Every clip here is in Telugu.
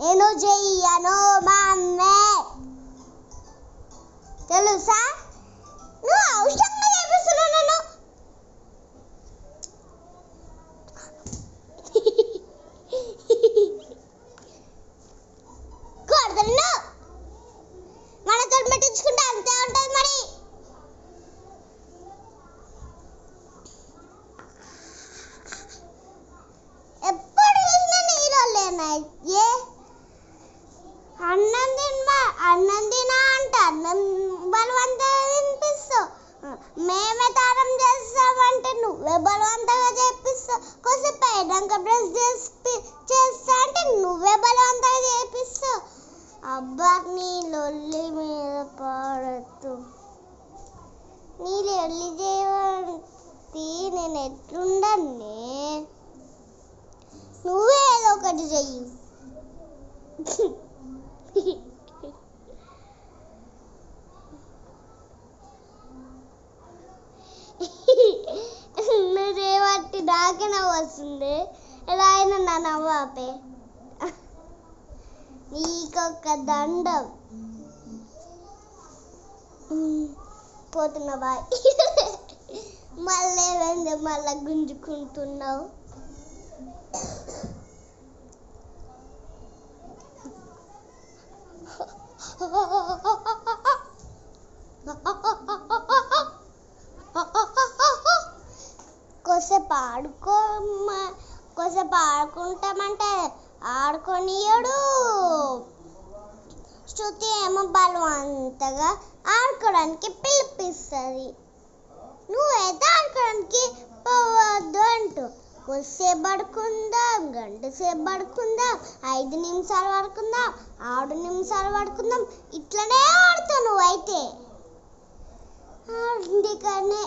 నేను చెయ్యను మా అమ్మే తెలుసా. నువ్వు అవసరంగా చేపిస్తున్నావు నన్ను. కొడతాను మనతో పెట్టించుకుంటే అంతే ఉంటుంది మరి. ఎప్పుడు చూసినా నీళ్ళేనా ఏ అన్నం తినా అంటే అన్నం బలవంతంగా తినిపిస్తావు. మేమే తారం చేస్తామంటే నువ్వే బలవంతంగా చేపిస్తావు. కొద్దిసేపు అయినాక బ్రష్ చేస్తా అంటే నువ్వే బలవంతంగా చేపిస్తావు. అబ్బా నీ లొల్లి మీద పడద్దు. నీ లొల్లి చేయబట్టి నేను ఎట్లుండనే. నువ్వే ఏదో ఒకటి చెయ్యి. నువ్వు చేయబట్టి నాకే నవ్వు వస్తుంది. ఎలా అయినా నా నవ్వు ఆపే. నీకొక్క దండం. పోతున్నా బాయ్. మళ్ళీ గుంజుకుంటున్నావు. కొద్దిసేపు ఆడుకుంటామంటే ఆడుకోనియడు. శృతి ఏమో బలవంతగా ఆడుకోవడానికి పిలిపిస్తుంది. నువ్వైతే ఆడుకోవడానికి పోవద్దు అంటూ కొద్దిసేపు పడుకుందాం, గంట సేపు పడుకుందాం, 5 నిమిషాలు పడుకుందాం, 6 నిమిషాలు పడుకుందాం, ఇట్లనే ఆడుతావు నువ్వైతే. అందుకనే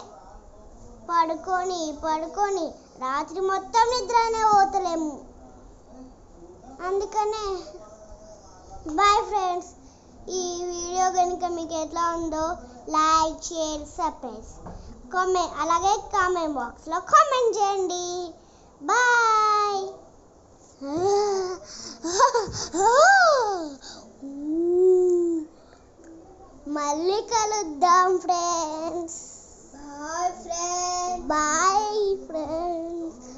పడుకొని రాత్రి మొత్తం నిద్రనే పోతలేము. అందుకనే బాయ్ ఫ్రెండ్స్. ఈ వీడియో కనుక మీకు ఎట్లా ఉందో లైక్, షేర్, సబ్స్క్రైబ్, అలాగే కామెంట్ బాక్స్లో కామెంట్ చేయండి. బాయ్. మళ్ళీ కలుద్దాం ఫ్రెండ్స్. Bye friends.